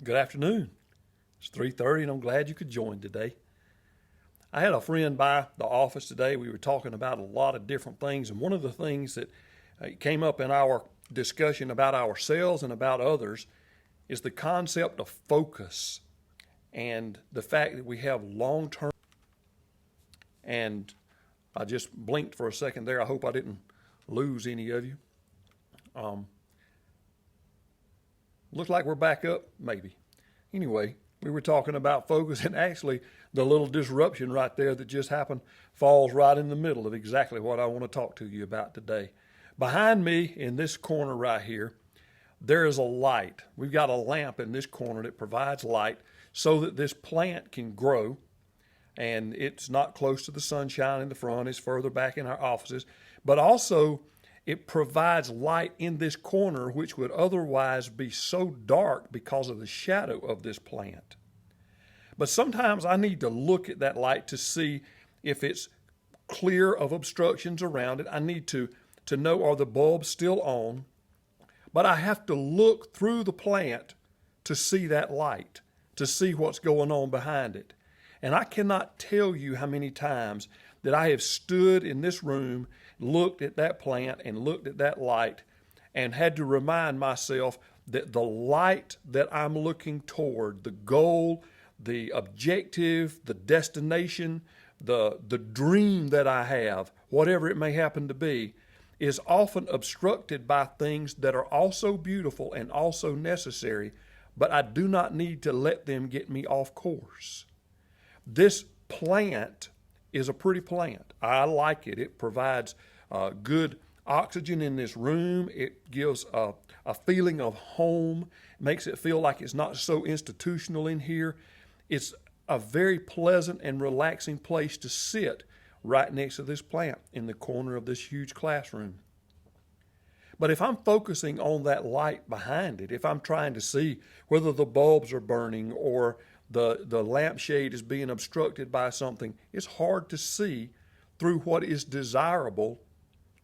Good afternoon. It's 3:30 and I'm glad you could join today. I had a friend by the office today. We were talking about a lot of different things, and one of the things that came up in our discussion about ourselves and about others is the concept of focus and the fact that we have long-term. And I just blinked for a second there. I hope I didn't lose any of you. Looks like we're back up, maybe. Anyway, we were talking about focus, and actually the little disruption right there that just happened falls right in the middle of exactly what I want to talk to you about today. Behind me in this corner right here, there is a light. We've got a lamp in this corner that provides light so that this plant can grow, and it's not close to the sunshine in the front. It's further back in our offices, but also it provides light in this corner, which would otherwise be so dark because of the shadow of this plant. But sometimes I need to look at that light to see if it's clear of obstructions around it. I need to know, are the bulbs still on? But I have to look through the plant to see that light, to see what's going on behind it. And I cannot tell you how many times that I have stood in this room, looked at that plant and looked at that light, and had to remind myself that the light that I'm looking toward, the goal, the objective, the destination, the dream that I have, whatever it may happen to be, is often obstructed by things that are also beautiful and also necessary, but I do not need to let them get me off course. This plant is a pretty plant. I like it. It provides good oxygen in this room. It gives a feeling of home, makes it feel like it's not so institutional in here. It's a very pleasant and relaxing place to sit right next to this plant in the corner of this huge classroom. But if I'm focusing on that light behind it, if I'm trying to see whether the bulbs are burning or the lampshade is being obstructed by something, it's hard to see through what is desirable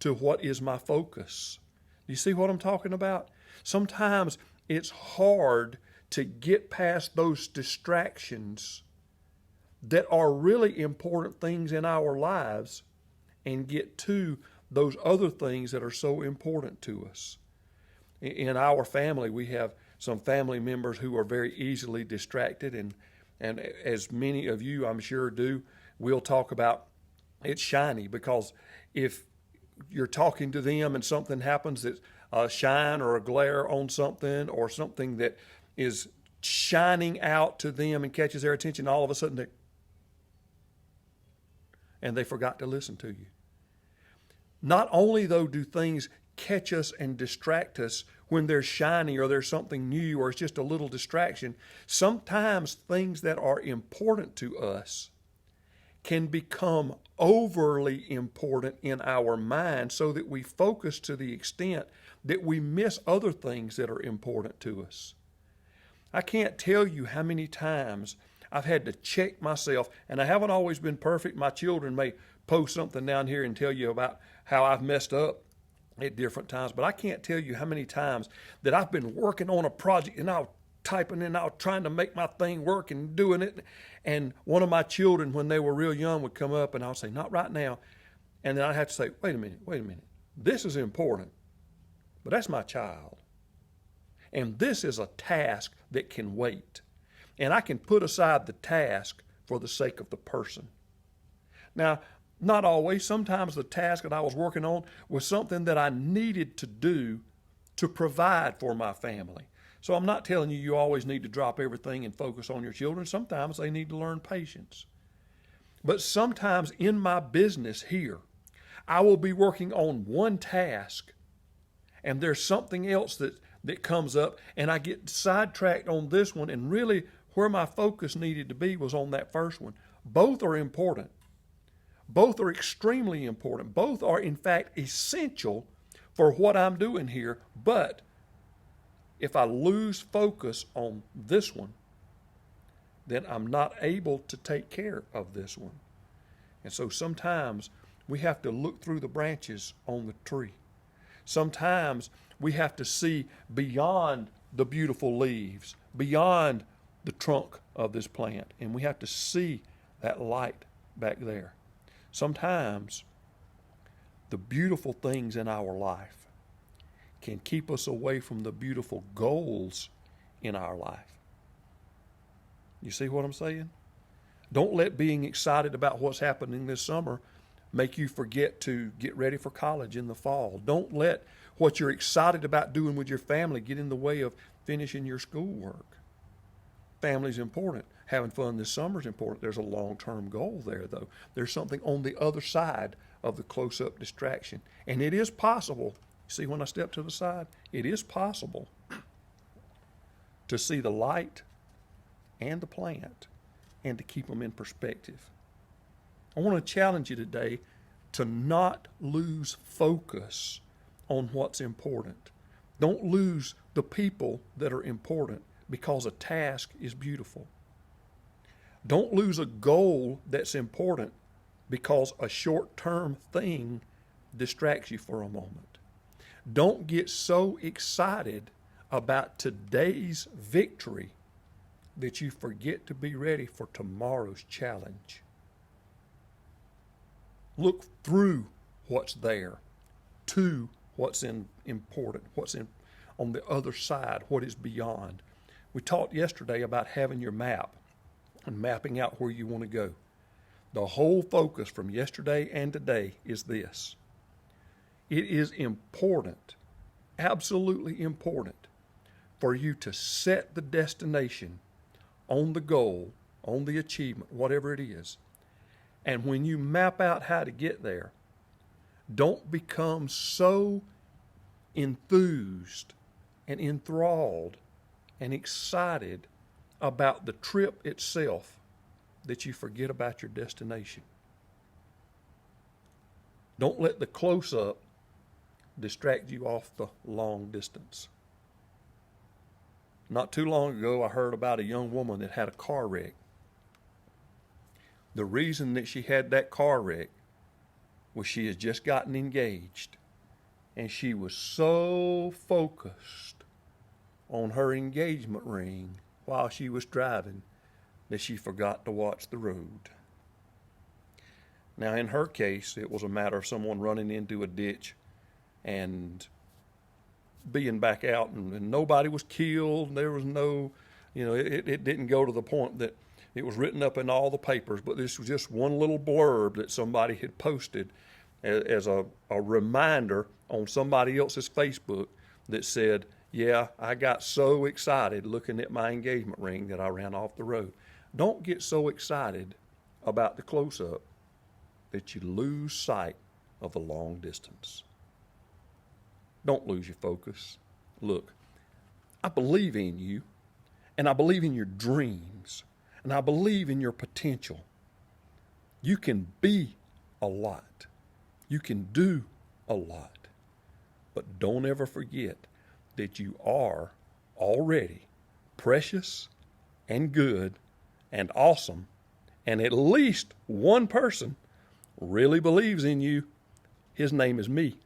to what is my focus. You see what I'm talking about? Sometimes it's hard to get past those distractions that are really important things in our lives and get to those other things that are so important to us. In our family, we have some family members who are very easily distracted, and as many of you I'm sure do, we'll talk about it's shiny, because if you're talking to them and something happens that's a shine or a glare on something, or something that is shining out to them and catches their attention, all of a sudden they forgot to listen to you. Not only though do things catch us and distract us when they're shiny or there's something new or it's just a little distraction, sometimes things that are important to us can become overly important in our mind, so that we focus to the extent that we miss other things that are important to us. I can't tell you how many times I've had to check myself, and I haven't always been perfect. My children may post something down here and tell you about how I've messed up at different times, but I can't tell you how many times that I've been working on a project and I'll typing and I'll trying to make my thing work and doing it, and one of my children, when they were real young, would come up and I'll say, not right now, and then I'd have to say, wait a minute, this is important, but that's my child, and this is a task that can wait, and I can put aside the task for the sake of the person. Now, not always. Sometimes the task that I was working on was something that I needed to do to provide for my family. So I'm not telling you always need to drop everything and focus on your children. Sometimes they need to learn patience. But sometimes in my business here, I will be working on one task, and there's something else that comes up, and I get sidetracked on this one, and really where my focus needed to be was on that first one. Both are important. Both are extremely important. Both are, in fact, essential for what I'm doing here. But if I lose focus on this one, then I'm not able to take care of this one. And so sometimes we have to look through the branches on the tree. Sometimes we have to see beyond the beautiful leaves, beyond the trunk of this plant. And we have to see that light back there. Sometimes the beautiful things in our life can keep us away from the beautiful goals in our life. You see what I'm saying? Don't let being excited about what's happening this summer make you forget to get ready for college in the fall. Don't let what you're excited about doing with your family get in the way of finishing your schoolwork. Family's important. Having fun this summer is important. There's a long-term goal there, though. There's something on the other side of the close-up distraction. And it is possible. See, when I step to the side, it is possible to see the light and the plant and to keep them in perspective. I want to challenge you today to not lose focus on what's important. Don't lose the people that are important because a task is beautiful. Don't lose a goal that's important because a short-term thing distracts you for a moment. Don't get so excited about today's victory that you forget to be ready for tomorrow's challenge. Look through what's there to what's important, what's on the other side, what is beyond. We talked yesterday about having your map and mapping out where you want to go. The whole focus from yesterday and today is this. It is important, absolutely important, for you to set the destination on the goal, on the achievement, whatever it is. And when you map out how to get there, don't become so enthused and enthralled and excited about the trip itself that you forget about your destination. Don't let the close-up distract you off the long distance. Not too long ago, I heard about a young woman that had a car wreck. The reason that she had that car wreck was she had just gotten engaged, and she was so focused on her engagement ring while she was driving that she forgot to watch the road. Now, in her case, it was a matter of someone running into a ditch and being back out, and nobody was killed. There was no, it didn't go to the point that it was written up in all the papers, but this was just one little blurb that somebody had posted as a reminder on somebody else's Facebook that said, yeah, I got so excited looking at my engagement ring that I ran off the road. Don't get so excited about the close-up that you lose sight of the long distance. Don't lose your focus. Look, I believe in you, and I believe in your dreams, and I believe in your potential. You can be a lot. You can do a lot. But don't ever forget that you are already precious and good and awesome, and at least one person really believes in you. His name is me.